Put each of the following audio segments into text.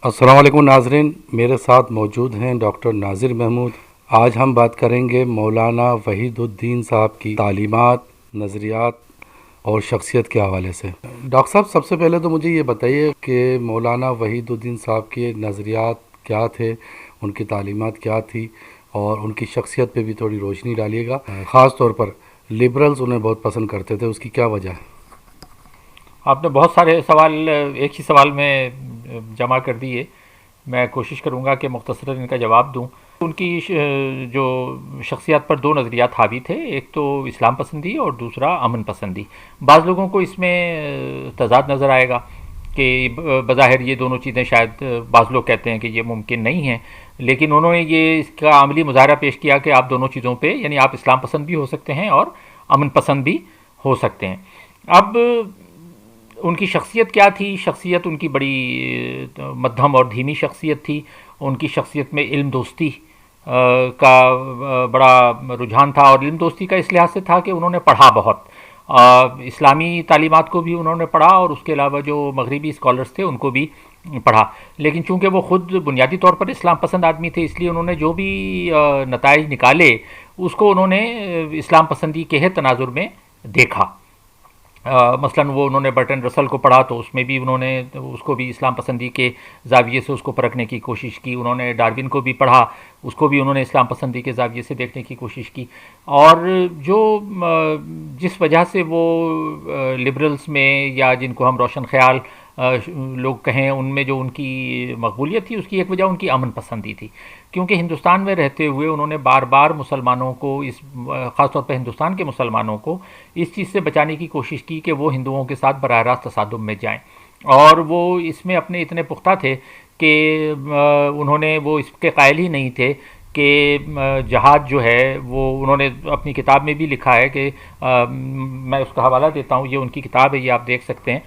السلام علیکم ناظرین، میرے ساتھ موجود ہیں ڈاکٹر ناظر محمود۔ آج ہم بات کریں گے مولانا وحید الدین صاحب کی تعلیمات، نظریات اور شخصیت کے حوالے سے۔ ڈاکٹر صاحب، سب سے پہلے تو مجھے یہ بتائیے کہ مولانا وحید الدین صاحب کے نظریات کیا تھے، ان کی تعلیمات کیا تھی، اور ان کی شخصیت پہ بھی تھوڑی روشنی ڈالیے گا۔ خاص طور پر لبرلز انہیں بہت پسند کرتے تھے، اس کی کیا وجہ ہے؟ آپ نے بہت سارے سوال ایک ہی سوال میں جمع کر دیے۔ میں کوشش کروں گا کہ مختصراً ان کا جواب دوں۔ ان کی جو شخصیات پر دو نظریات حاوی تھے، ایک تو اسلام پسندی اور دوسرا امن پسندی۔ بعض لوگوں کو اس میں تضاد نظر آئے گا کہ بظاہر یہ دونوں چیزیں شاید بعض لوگ کہتے ہیں کہ یہ ممکن نہیں ہیں، لیکن انہوں نے یہ اس کا عملی مظاہرہ پیش کیا کہ آپ دونوں چیزوں پہ، یعنی آپ اسلام پسند بھی ہو سکتے ہیں اور امن پسند بھی ہو سکتے ہیں۔ اب ان کی شخصیت کیا تھی؟ شخصیت ان کی بڑی مدھم اور دھیمی شخصیت تھی۔ ان کی شخصیت میں علم دوستی کا بڑا رجحان تھا، اور علم دوستی کا اس لحاظ سے تھا کہ انہوں نے پڑھا بہت، اسلامی تعلیمات کو بھی انہوں نے پڑھا اور اس کے علاوہ جو مغربی اسکالرس تھے ان کو بھی پڑھا۔ لیکن چونکہ وہ خود بنیادی طور پر اسلام پسند آدمی تھے، اس لیے انہوں نے جو بھی نتائج نکالے اس کو انہوں نے اسلام پسندی کے تناظر میں دیکھا۔ مثلاً وہ انہوں نے برٹن رسل کو پڑھا تو اس میں بھی انہوں نے اس کو بھی اسلام پسندی کے زاویے سے اس کو پرکھنے کی کوشش کی۔ انہوں نے ڈارون کو بھی پڑھا، اس کو بھی انہوں نے اسلام پسندی کے زاویے سے دیکھنے کی کوشش کی۔ اور جو جس وجہ سے وہ لبرلز میں، یا جن کو ہم روشن خیال لوگ کہیں، ان میں جو ان کی مقبولیت تھی، اس کی ایک وجہ ان کی امن پسندی تھی، کیونکہ ہندوستان میں رہتے ہوئے انہوں نے بار بار مسلمانوں کو، خاص طور پہ ہندوستان کے مسلمانوں کو اس چیز سے بچانے کی کوشش کی کہ وہ ہندوؤں کے ساتھ براہ راست تصادم میں جائیں، اور وہ اس میں اپنے اتنے پختہ تھے کہ انہوں نے وہ اس کے قائل ہی نہیں تھے کہ جہاد جو ہے وہ، انہوں نے اپنی کتاب میں بھی لکھا ہے کہ میں اس کا حوالہ دیتا ہوں، یہ ان کی کتاب ہے، یہ آپ دیکھ سکتے ہیں،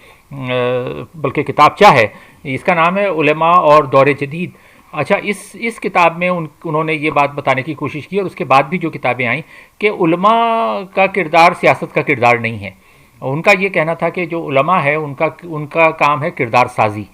بلکہ کتاب کیا ہے، اس کا نام ہے علماء اور دور جدید۔ اچھا، اس کتاب میں انہوں نے یہ بات بتانے کی کوشش کی، اور اس کے بعد بھی جو کتابیں آئیں، کہ علماء کا کردار سیاست کا کردار نہیں ہے۔ ان کا یہ کہنا تھا کہ جو علماء ہے ان کا کام ہے کردار سازی،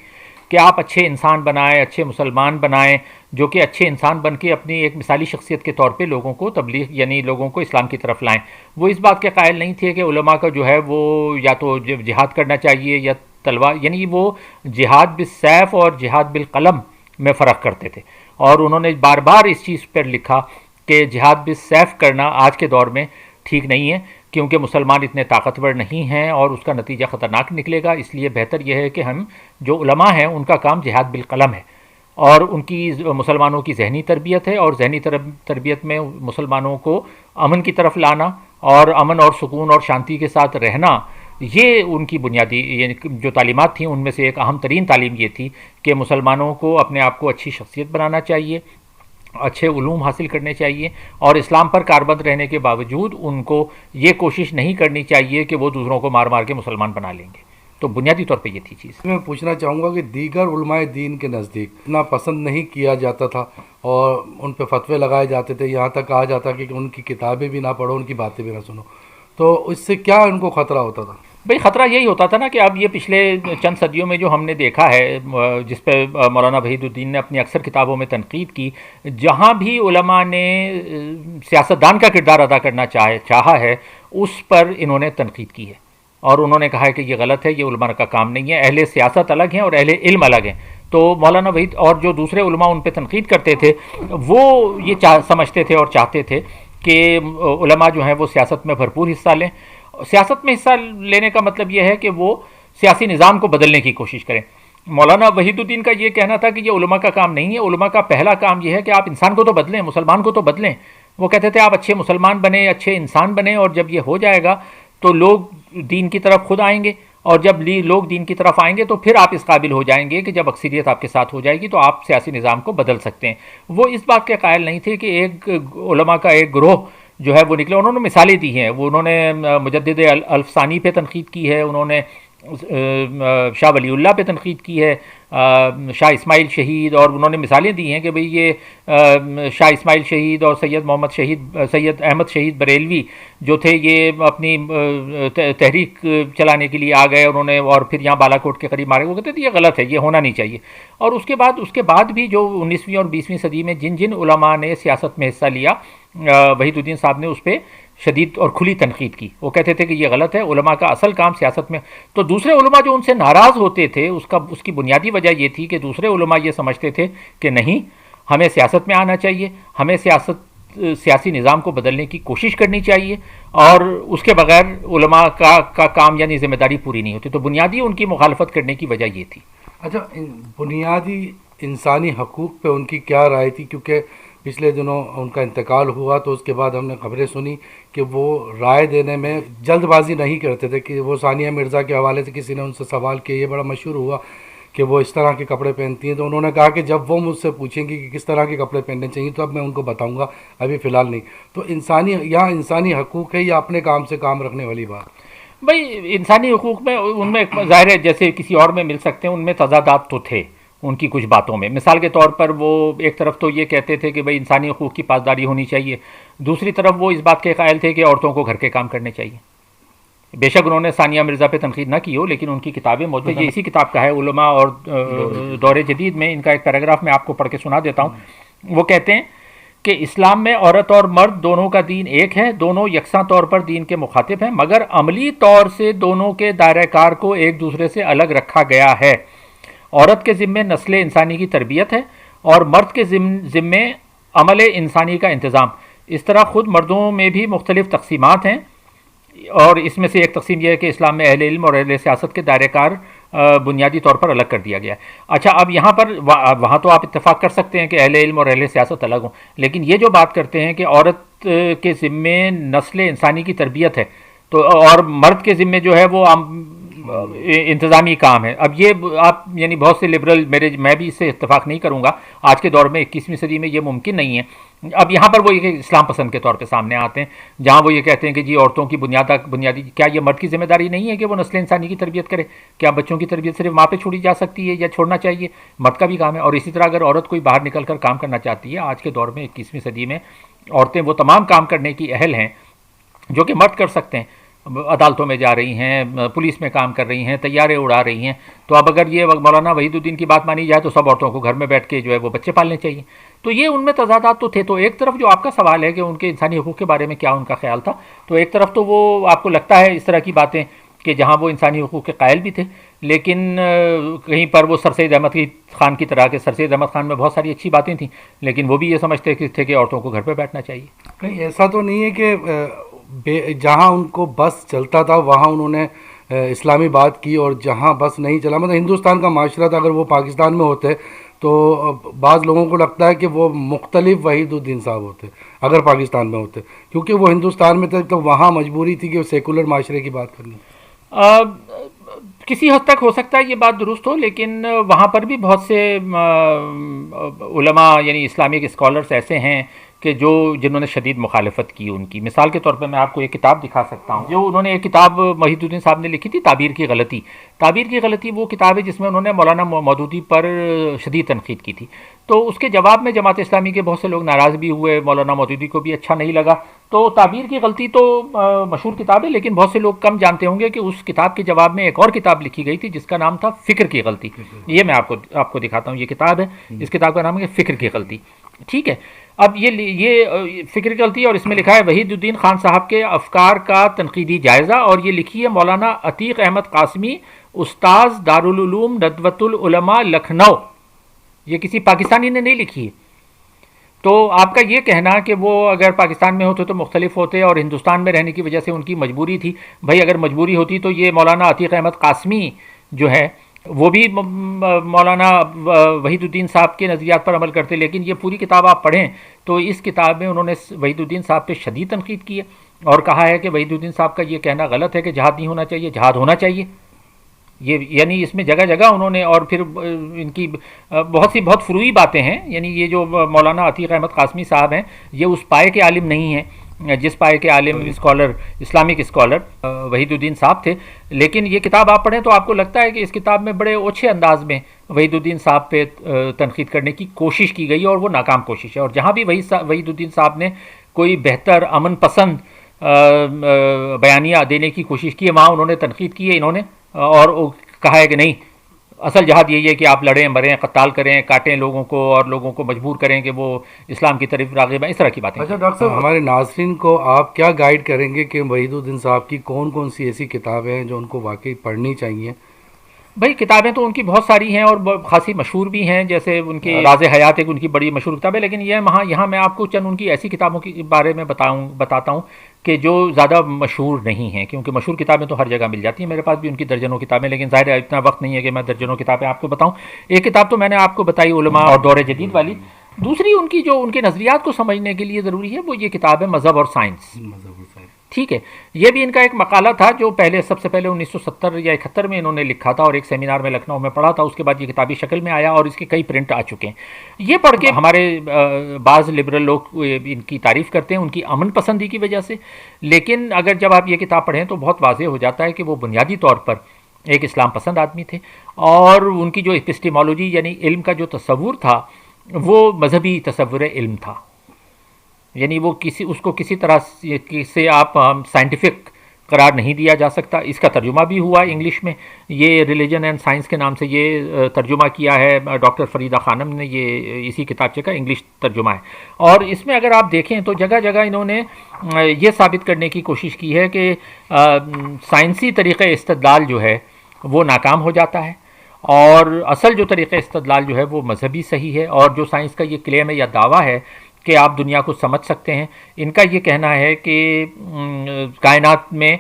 کہ آپ اچھے انسان بنائیں، اچھے مسلمان بنائیں، جو کہ اچھے انسان بن کے اپنی ایک مثالی شخصیت کے طور پہ لوگوں کو تبلیغ، یعنی لوگوں کو اسلام کی طرف لائیں۔ وہ اس بات کے قائل نہیں تھے کہ علماء کا جو ہے وہ یا تو جہاد کرنا چاہیے یا تلوار، یعنی وہ جہاد بالسیف اور جہاد بالقلم میں فرق کرتے تھے، اور انہوں نے بار بار اس چیز پر لکھا کہ جہاد بالسیف کرنا آج کے دور میں ٹھیک نہیں ہے، کیونکہ مسلمان اتنے طاقتور نہیں ہیں اور اس کا نتیجہ خطرناک نکلے گا۔ اس لیے بہتر یہ ہے کہ ہم جو علماء ہیں ان کا کام جہاد بالقلم ہے، اور ان کی مسلمانوں کی ذہنی تربیت ہے، اور ذہنی تربیت میں مسلمانوں کو امن کی طرف لانا اور امن اور سکون اور شانتی کے ساتھ رہنا، یہ ان کی بنیادی یعنی جو تعلیمات تھیں، ان میں سے ایک اہم ترین تعلیم یہ تھی کہ مسلمانوں کو اپنے آپ کو اچھی شخصیت بنانا چاہیے، اچھے علوم حاصل کرنے چاہیے، اور اسلام پر کاربند رہنے کے باوجود ان کو یہ کوشش نہیں کرنی چاہیے کہ وہ دوسروں کو مار مار کے مسلمان بنا لیں گے۔ تو بنیادی طور پہ یہ تھی چیز۔ میں پوچھنا چاہوں گا کہ دیگر علماء دین کے نزدیک اتنا پسند نہیں کیا جاتا تھا، اور ان پہ فتوے لگائے جاتے تھے، یہاں تک کہا جاتا کہ ان کی کتابیں بھی نہ پڑھو، ان کی باتیں بھی نہ سنو، تو اس سے کیا ان کو خطرہ ہوتا تھا؟ بھئی خطرہ یہی ہوتا تھا نا کہ اب یہ پچھلے چند صدیوں میں جو ہم نے دیکھا ہے، جس پہ مولانا وحید الدین نے اپنی اکثر کتابوں میں تنقید کی، جہاں بھی علماء نے سیاستدان کا کردار ادا کرنا چاہا ہے، اس پر انہوں نے تنقید کی ہے، اور انہوں نے کہا ہے کہ یہ غلط ہے، یہ علماء کا کام نہیں ہے، اہل سیاست الگ ہیں اور اہل علم الگ ہیں۔ تو مولانا وحید اور جو دوسرے علماء ان پہ تنقید کرتے تھے، وہ یہ سمجھتے تھے اور چاہتے تھے کہ علماء جو ہیں وہ سیاست میں بھرپور حصہ لیں۔ سیاست میں حصہ لینے کا مطلب یہ ہے کہ وہ سیاسی نظام کو بدلنے کی کوشش کریں۔ مولانا وحید الدین کا یہ کہنا تھا کہ یہ علماء کا کام نہیں ہے، علماء کا پہلا کام یہ ہے کہ آپ انسان کو تو بدلیں، مسلمان کو تو بدلیں۔ وہ کہتے تھے آپ اچھے مسلمان بنیں، اچھے انسان بنیں، اور جب یہ ہو جائے گا تو لوگ دین کی طرف خود آئیں گے، اور جب لوگ دین کی طرف آئیں گے تو پھر آپ اس قابل ہو جائیں گے کہ جب اکثریت آپ کے ساتھ ہو جائے گی تو آپ سیاسی نظام کو بدل سکتے ہیں۔ وہ اس بات کے قائل نہیں تھے کہ ایک علماء کا ایک گروہ جو ہے وہ نکلے۔ انہوں نے مثالیں دی ہیں، وہ انہوں نے مجدد الفسانی پہ تنقید کی ہے، انہوں نے شاہ ولی اللہ پہ تنقید کی ہے، شاہ اسماعیل شہید، اور انہوں نے مثالیں دی ہیں کہ بھئی یہ شاہ اسماعیل شہید اور سید احمد شہید بریلوی جو تھے یہ اپنی تحریک چلانے کے لیے آ گئے انہوں نے، اور پھر یہاں بالا کوٹ کے قریب مارے، وہ کہتے تھے یہ غلط ہے، یہ ہونا نہیں چاہیے۔ اور اس کے بعد بھی جو 19ویں اور 20ویں صدی میں جن علماء نے سیاست میں حصہ لیا، وحید الدین صاحب نے اس پہ شدید اور کھلی تنقید کی۔ وہ کہتے تھے کہ یہ غلط ہے، علماء کا اصل کام سیاست میں، تو دوسرے علماء جو ان سے ناراض ہوتے تھے اس کی بنیادی وجہ یہ تھی کہ دوسرے علماء یہ سمجھتے تھے کہ نہیں، ہمیں سیاست میں آنا چاہیے، ہمیں سیاسی نظام کو بدلنے کی کوشش کرنی چاہیے، اور اس کے بغیر علماء کا کام یعنی ذمہ داری پوری نہیں ہوتی۔ تو بنیادی ان کی مخالفت کرنے کی وجہ یہ تھی۔ اچھا، بنیادی انسانی حقوق پہ ان کی کیا رائے تھی؟ کیونکہ پچھلے دنوں ان کا انتقال ہوا تو اس کے بعد ہم نے خبریں سنی کہ وہ رائے دینے میں جلد بازی نہیں کرتے تھے، کہ وہ ثانیہ مرزا کے حوالے سے کسی نے ان سے سوال کیا، یہ بڑا مشہور ہوا کہ وہ اس طرح کے کپڑے پہنتی ہیں، تو انہوں نے کہا کہ جب وہ مجھ سے پوچھیں گی کہ کس طرح کے کپڑے پہننے چاہیے تو اب میں ان کو بتاؤں گا، ابھی فی الحال نہیں۔ تو انسانی حقوق ہے یا اپنے کام سے کام رکھنے والی بات؟ بھائی انسانی حقوق میں ان میں ظاہر ہے جیسے کسی اور میں مل سکتے ہیں، ان میں تضادات تو تھے ان کی کچھ باتوں میں۔ مثال کے طور پر وہ ایک طرف تو یہ کہتے تھے کہ بھئی انسانی حقوق کی پاسداری ہونی چاہیے، دوسری طرف وہ اس بات کے قائل تھے کہ عورتوں کو گھر کے کام کرنے چاہیے۔ بے شک انہوں نے ثانیہ مرزا پہ تنقید نہ کی ہو، لیکن ان کی کتابیں موجود ہیں۔ یہ اسی کتاب کا ہے، علماء اور دور جدید میں، ان کا ایک پیراگراف میں آپ کو پڑھ کے سنا دیتا ہوں۔ وہ کہتے ہیں کہ اسلام میں عورت اور مرد دونوں کا دین ایک ہے، دونوں یکساں طور پر دین کے مخاطب ہیں، مگر عملی طور سے دونوں کے دائرہ کار کو ایک دوسرے سے الگ رکھا گیا ہے۔ عورت کے ذمے نسل انسانی کی تربیت ہے اور مرد کے ذمے عمل انسانی کا انتظام۔ اس طرح خود مردوں میں بھی مختلف تقسیمات ہیں، اور اس میں سے ایک تقسیم یہ ہے کہ اسلام میں اہل علم اور اہل سیاست کے دائرہ کار بنیادی طور پر الگ کر دیا گیا ہے۔ اچھا، اب یہاں پر وہاں تو آپ اتفاق کر سکتے ہیں کہ اہل علم اور اہل سیاست الگ ہوں، لیکن یہ جو بات کرتے ہیں کہ عورت کے ذمے نسل انسانی کی تربیت ہے تو اور مرد کے ذمے جو ہے وہ انتظامی کام ہے، اب یہ آپ یعنی بہت سے لبرل میں بھی اس سے اتفاق نہیں کروں گا، آج کے دور میں 21ویں صدی میں یہ ممکن نہیں ہے۔ اب یہاں پر وہ ایک اسلام پسند کے طور پہ سامنے آتے ہیں، جہاں وہ یہ کہتے ہیں کہ جی عورتوں کی بنیادی کیا یہ مرد کی ذمہ داری نہیں ہے کہ وہ نسل انسانی کی تربیت کرے؟ کیا بچوں کی تربیت صرف ماں پہ چھوڑی جا سکتی ہے یا چھوڑنا چاہیے؟ مرد کا بھی کام ہے۔ اور اسی طرح اگر عورت کوئی باہر نکل کر کام کرنا چاہتی ہے، آج کے دور میں 21ویں صدی میں عورتیں وہ تمام کام کرنے کی اہل ہیں جو کہ مرد کر سکتے ہیں، عدالتوں میں جا رہی ہیں، پولیس میں کام کر رہی ہیں، طیارے اڑا رہی ہیں۔ تو اب اگر یہ مولانا وحید الدین کی بات مانی جائے تو سب عورتوں کو گھر میں بیٹھ کے جو ہے وہ بچے پالنے چاہیے۔ تو یہ ان میں تضادات تو تھے۔ تو ایک طرف جو آپ کا سوال ہے کہ ان کے انسانی حقوق کے بارے میں کیا ان کا خیال تھا، تو ایک طرف تو وہ آپ کو لگتا ہے اس طرح کی باتیں کہ جہاں وہ انسانی حقوق کے قائل بھی تھے، لیکن کہیں پر وہ سر سید احمد خان کی طرح، کہ سر سید احمد خان میں بہت ساری اچھی باتیں تھیں، لیکن وہ بھی یہ سمجھتے تھے کہ عورتوں کو گھر پہ بیٹھنا چاہیے۔ کہیں ایسا تو نہیں ہے کہ جہاں ان کو بس چلتا تھا وہاں انہوں نے اسلامی بات کی، اور جہاں بس نہیں چلا، مطلب ہندوستان کا معاشرہ تھا، اگر وہ پاکستان میں ہوتے تو بعض لوگوں کو لگتا ہے کہ وہ مختلف وحید الدین صاحب ہوتے اگر پاکستان میں ہوتے، کیونکہ وہ ہندوستان میں تھے تو وہاں مجبوری تھی کہ سیکولر معاشرے کی بات کرنی۔ کسی حد تک ہو سکتا ہے یہ بات درست ہو، لیکن وہاں پر بھی بہت سے علماء یعنی اسلامک اسکالرس ایسے ہیں کہ جنہوں نے شدید مخالفت کی ان کی۔ مثال کے طور پہ میں آپ کو ایک کتاب دکھا سکتا ہوں، جو انہوں نے ایک کتاب وحید الدین صاحب نے لکھی تھی، تعبیر کی غلطی۔ تعبیر کی غلطی وہ کتاب ہے جس میں انہوں نے مولانا مودودی پر شدید تنقید کی تھی۔ تو اس کے جواب میں جماعت اسلامی کے بہت سے لوگ ناراض بھی ہوئے، مولانا مودودی کو بھی اچھا نہیں لگا۔ تو تعبیر کی غلطی تو مشہور کتاب ہے، لیکن بہت سے لوگ کم جانتے ہوں گے کہ اس کتاب کے جواب میں ایک اور کتاب لکھی گئی تھی جس کا نام تھا فکر کی غلطی۔ یہ میں آپ کو دکھاتا ہوں، یہ کتاب ہے، اس کتاب کا نام ہے فکر کی غلطی، ٹھیک ہے۔ اب یہ فکر کی غلطی، اور اس میں لکھا ہے وحید الدین خان صاحب کے افکار کا تنقیدی جائزہ، اور یہ لکھی ہے مولانا عتیق احمد قاسمی، استاذ دارالعلوم ندوۃ العلماء لکھنؤ۔ یہ کسی پاکستانی نے نہیں لکھی ہے۔ تو آپ کا یہ کہنا کہ وہ اگر پاکستان میں ہوتے تو مختلف ہوتے، اور ہندوستان میں رہنے کی وجہ سے ان کی مجبوری تھی، بھائی اگر مجبوری ہوتی تو یہ مولانا عتیق احمد قاسمی جو ہے وہ بھی مولانا وحید الدین صاحب کے نظریات پر عمل کرتے۔ لیکن یہ پوری کتاب آپ پڑھیں تو اس کتاب میں انہوں نے وحید الدین صاحب پہ شدید تنقید کی ہے، اور کہا ہے کہ وحید الدین صاحب کا یہ کہنا غلط ہے کہ جہاد نہیں ہونا چاہیے، جہاد ہونا چاہیے۔ یہ یعنی اس میں جگہ جگہ انہوں نے، اور پھر ان کی بہت فروعی باتیں ہیں، یعنی یہ جو مولانا عتیق احمد قاسمی صاحب ہیں یہ اس پائے کے عالم نہیں ہیں جس پائے کے عالم scholar Islamic scholar Wahid uddin صاحب تھے. لیکن یہ کتاب آپ پڑھیں تو آپ کو لگتا ہے کہ اس کتاب میں بڑے اوچھے انداز میں وحید الدین صاحب پہ تنقید کرنے کی کوشش کی گئی اور وہ ناکام کوشش ہے. اور جہاں بھی وحید الدین صاحب نے کوئی بہتر امن پسند بیانیہ دینے کی کوشش کی ہے وہاں انہوں نے تنقید کی ہے انہوں نے, اور کہا ہے کہ نہیں اصل جہاد یہی ہے کہ آپ لڑیں مریں قتال کریں کاٹیں لوگوں کو اور لوگوں کو مجبور کریں کہ وہ اسلام کی طرف راغب ہیں, اس طرح کی باتیں. اچھا ڈاکٹر صاحب, ہمارے ناظرین کو آپ کیا گائیڈ کریں گے کہ وحید الدین صاحب کی کون کون سی ایسی کتابیں ہیں جو ان کو واقعی پڑھنی چاہیے؟ بھائی کتابیں تو ان کی بہت ساری ہیں اور خاصی مشہور بھی ہیں, جیسے ان کی راز حیات ایک ان کی بڑی مشہور کتاب ہے. لیکن یہاں میں آپ کو چند ان کی ایسی کتابوں کے بارے میں بتاتا ہوں کہ جو زیادہ مشہور نہیں ہیں, کیونکہ مشہور کتابیں تو ہر جگہ مل جاتی ہیں. میرے پاس بھی ان کی درجنوں کتابیں, لیکن ظاہر ہے اتنا وقت نہیں ہے کہ میں درجنوں کتابیں آپ کو بتاؤں. ایک کتاب تو میں نے آپ کو بتائی علماء اور دور جدید والی. دوسری ان کی جو ان کے نظریات کو سمجھنے کے لیے ضروری ہے وہ یہ کتاب ہے مذہب اور سائنس. ٹھیک ہے, یہ بھی ان کا ایک مقالہ تھا جو سب سے پہلے 1970 یا 71 میں انہوں نے لکھا تھا اور ایک سیمینار میں لکھنؤ میں پڑھا تھا. اس کے بعد یہ کتابی شکل میں آیا اور اس کے کئی پرنٹ آ چکے ہیں. یہ پڑھ کے ہمارے بعض لبرل لوگ ان کی تعریف کرتے ہیں ان کی امن پسندی کی وجہ سے. لیکن اگر جب آپ یہ کتاب پڑھیں تو بہت واضح ہو جاتا ہے کہ وہ بنیادی طور پر ایک اسلام پسند آدمی تھے اور ان کی جو ایپسٹیمولوجی یعنی علم کا جو تصور تھا وہ مذہبی تصور علم تھا. یعنی وہ اس کو کسی طرح سے آپ سائنٹیفک قرار نہیں دیا جا سکتا. اس کا ترجمہ بھی ہوا انگلش میں, یہ ریلیجن اینڈ سائنس کے نام سے یہ ترجمہ کیا ہے ڈاکٹر فریدہ خانم نے, یہ اسی کتابچے کا انگلش ترجمہ ہے. اور اس میں اگر آپ دیکھیں تو جگہ جگہ انہوں نے یہ ثابت کرنے کی کوشش کی ہے کہ سائنسی طریقہ استدلال جو ہے وہ ناکام ہو جاتا ہے اور اصل جو طریقہ استدلال جو ہے وہ مذہبی صحیح ہے. اور جو سائنس کا یہ کلیم ہے یا دعویٰ ہے کہ آپ دنیا کو سمجھ سکتے ہیں, ان کا یہ کہنا ہے کہ کائنات میں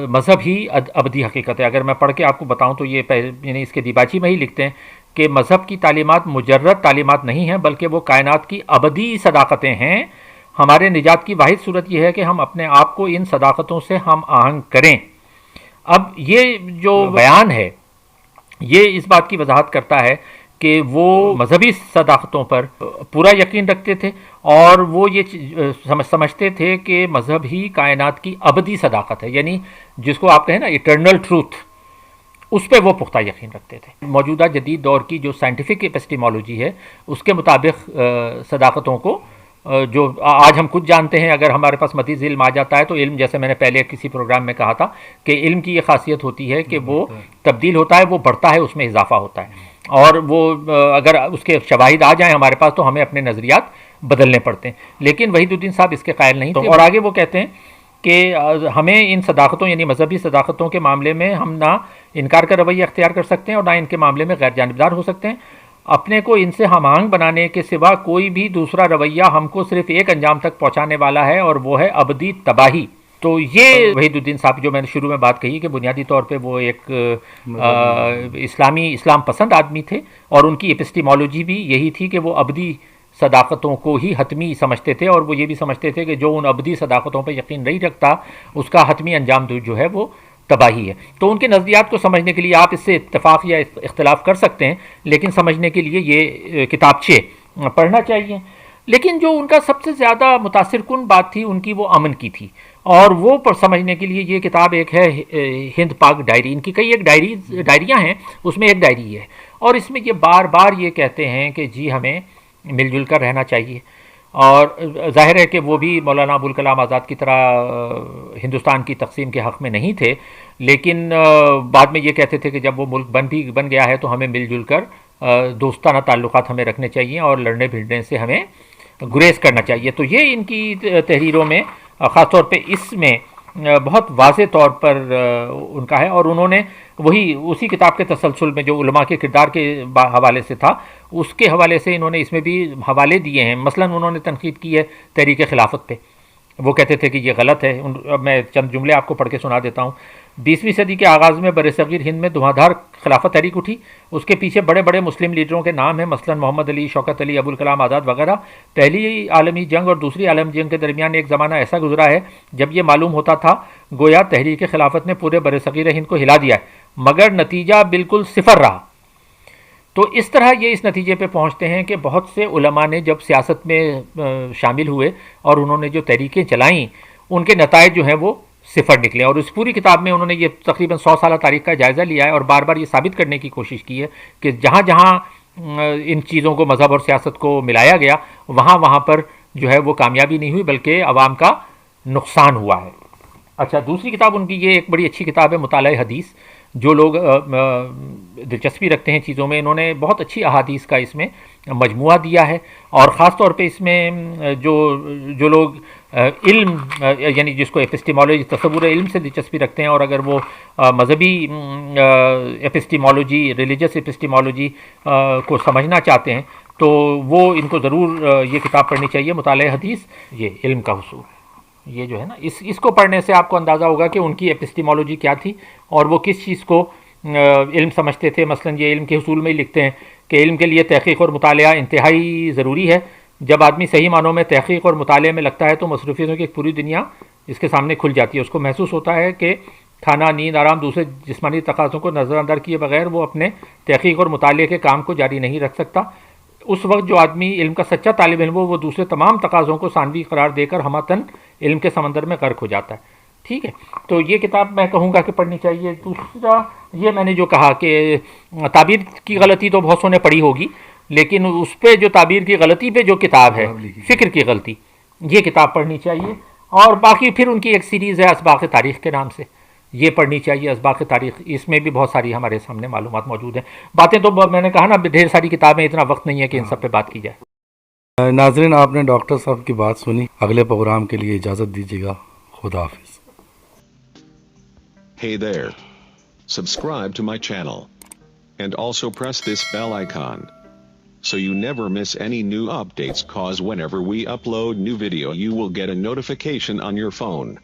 مذہب ہی ابدی حقیقت ہے. اگر میں پڑھ کے آپ کو بتاؤں تو یہ یعنی اس کے دیباچی میں ہی لکھتے ہیں کہ مذہب کی تعلیمات مجرد تعلیمات نہیں ہیں بلکہ وہ کائنات کی ابدی صداقتیں ہیں. ہمارے نجات کی واحد صورت یہ ہے کہ ہم اپنے آپ کو ان صداقتوں سے ہم آہنگ کریں. اب یہ جو بیان ہے یہ اس بات کی وضاحت کرتا ہے کہ وہ مذہبی صداقتوں پر پورا یقین رکھتے تھے اور وہ یہ سمجھتے تھے کہ مذہب ہی کائنات کی ابدی صداقت ہے, یعنی جس کو آپ کہیں نا ایٹرنل ٹروتھ, اس پہ وہ پختہ یقین رکھتے تھے. موجودہ جدید دور کی جو سائنٹیفک ایپسٹیمولوجی ہے اس کے مطابق صداقتوں کو جو آج ہم کچھ جانتے ہیں اگر ہمارے پاس مزید علم آ جاتا ہے تو علم, جیسے میں نے پہلے کسی پروگرام میں کہا تھا کہ علم کی یہ خاصیت ہوتی ہے کہ وہ تبدیل ہوتا ہے, وہ بڑھتا ہے, اس میں اضافہ ہوتا ہے. اور وہ اگر اس کے شواہد آ جائیں ہمارے پاس تو ہمیں اپنے نظریات بدلنے پڑتے ہیں. لیکن وحید الدین صاحب اس کے قائل نہیں تھے اور آگے وہ کہتے ہیں کہ ہمیں ان صداقتوں یعنی مذہبی صداقتوں کے معاملے میں ہم نہ انکار کا رویہ اختیار کر سکتے ہیں اور نہ ان کے معاملے میں غیر جانبدار ہو سکتے ہیں. اپنے کو ان سے ہم آہنگ بنانے کے سوا کوئی بھی دوسرا رویہ ہم کو صرف ایک انجام تک پہنچانے والا ہے اور وہ ہے ابدی تباہی. تو یہ وحید الدین صاحب جو میں نے شروع میں بات کہی کہ بنیادی طور پہ وہ ایک اسلام پسند آدمی تھے اور ان کی ایپسٹیمولوجی بھی یہی تھی کہ وہ ابدی صداقتوں کو ہی حتمی سمجھتے تھے اور وہ یہ بھی سمجھتے تھے کہ جو ان ابدی صداقتوں پہ یقین نہیں رکھتا اس کا حتمی انجام جو ہے وہ تباہی ہے. تو ان کے نظریات کو سمجھنے کے لیے آپ اس سے اتفاق یا اختلاف کر سکتے ہیں لیکن سمجھنے کے لیے یہ کتابچے پڑھنا چاہیے. لیکن جو ان کا سب سے زیادہ متاثر کن بات تھی ان کی وہ امن کی تھی اور وہ پر سمجھنے کے لیے یہ کتاب ایک ہے ہند پاک ڈائری. ان کی کئی ایک ڈائریاں ہیں, اس میں ایک ڈائری ہے اور اس میں یہ بار بار یہ کہتے ہیں کہ جی ہمیں مل جل کر رہنا چاہیے. اور ظاہر ہے کہ وہ بھی مولانا ابوالکلام آزاد کی طرح ہندوستان کی تقسیم کے حق میں نہیں تھے, لیکن بعد میں یہ کہتے تھے کہ جب وہ ملک بن گیا ہے تو ہمیں مل جل کر دوستانہ تعلقات ہمیں رکھنے چاہیے اور لڑنے بھیڑنے سے ہمیں گریز کرنا چاہیے. تو یہ ان کی تحریروں میں خاص طور پہ اس میں بہت واضح طور پر ان کا ہے. اور انہوں نے اسی کتاب کے تسلسل میں جو علماء کے کردار کے حوالے سے تھا اس کے حوالے سے انہوں نے اس میں بھی حوالے دیے ہیں. مثلا انہوں نے تنقید کی ہے تحریک خلافت پہ. وہ کہتے تھے کہ یہ غلط ہے. میں چند جملے آپ کو پڑھ کے سنا دیتا ہوں. 20ویں صدی کے آغاز میں برصغیر ہند میں دھواں دھار خلافت تحریک اٹھی. اس کے پیچھے بڑے بڑے مسلم لیڈروں کے نام ہیں, مثلا محمد علی, شوکت علی, ابوالکلام آزاد وغیرہ. پہلی عالمی جنگ اور دوسری عالمی جنگ کے درمیان ایک زمانہ ایسا گزرا ہے جب یہ معلوم ہوتا تھا گویا تحریک خلافت نے پورے برصغیر ہند کو ہلا دیا ہے, مگر نتیجہ بالکل صفر رہا. تو اس طرح یہ اس نتیجے پہ پہنچتے ہیں کہ بہت سے علماء نے جب سیاست میں شامل ہوئے اور انہوں نے جو تحریکیں چلائیں ان کے نتائج جو ہیں وہ صفر نکلے، اور اس پوری کتاب میں انہوں نے یہ تقریباً 100 سالہ تاریخ کا جائزہ لیا ہے اور بار بار یہ ثابت کرنے کی کوشش کی ہے کہ جہاں جہاں ان چیزوں کو، مذہب اور سیاست کو ملایا گیا، وہاں پر جو ہے وہ کامیابی نہیں ہوئی بلکہ عوام کا نقصان ہوا ہے۔ اچھا، دوسری کتاب ان کی یہ ایک بڑی اچھی کتاب ہے مطالعہ حدیث۔ جو لوگ دلچسپی رکھتے ہیں چیزوں میں، انہوں نے بہت اچھی احادیث کا اس میں مجموعہ دیا ہے، اور خاص طور پہ اس میں جو لوگ علم یعنی جس کو ایپسٹیمالوجی، تصور علم سے دلچسپی رکھتے ہیں، اور اگر وہ مذہبی ایپسٹیمالوجی، ریلیجس ایپسٹیمالوجی کو سمجھنا چاہتے ہیں تو وہ ان کو ضرور یہ کتاب پڑھنی چاہیے، مطالعہ حدیث، یہ علم کا حصول۔ یہ جو ہے نا، اس کو پڑھنے سے آپ کو اندازہ ہوگا کہ ان کی ایپسٹیمالوجی کیا تھی اور وہ کس چیز کو علم سمجھتے تھے۔ مثلا یہ علم کے حصول میں ہی لکھتے ہیں کہ علم کے لیے تحقیق اور مطالعہ انتہائی ضروری ہے۔ جب آدمی صحیح معنوں میں تحقیق اور مطالعے میں لگتا ہے تو مصروفیتوں کی ایک پوری دنیا اس کے سامنے کھل جاتی ہے۔ اس کو محسوس ہوتا ہے کہ کھانا، نیند، آرام، دوسرے جسمانی تقاضوں کو نظر اندر کیے بغیر وہ اپنے تحقیق اور مطالعے کے کام کو جاری نہیں رکھ سکتا۔ اس وقت جو آدمی علم کا سچا طالب علم ہو وہ دوسرے تمام تقاضوں کو ثانوی قرار دے کر ہمتاً علم کے سمندر میں غرق ہو جاتا ہے۔ ٹھیک ہے، تو یہ کتاب میں کہوں گا کہ پڑھنی چاہیے۔ دوسرا یہ میں نے جو کہا کہ تعبیر کی غلطی تو بہت سو نے پڑھی ہوگی، لیکن اس پہ جو تعبیر کی غلطی پہ جو کتاب ہے، فکر کی غلطی، یہ کتاب پڑھنی چاہیے۔ اور باقی پھر ان کی ایک سیریز ہے اسباق تاریخ کے نام سے، یہ پڑھنی چاہیے، اسباق تاریخ۔ اس میں بھی بہت ساری ہمارے سامنے معلومات موجود ہیں۔ باتیں تو میں نے کہا نا ڈھیر ساری کتابیں، اتنا وقت نہیں ہے کہ ان سب پہ بات کی جائے۔ ناظرین، آپ نے ڈاکٹر صاحب کی بات سنی، اگلے پروگرام کے لیے اجازت دیجیے گا۔ خدا حافظ۔ Hey there. Subscribe to my channel. And also press this bell icon, so you never miss any new updates, cause whenever we upload new video you will get a notification on your phone.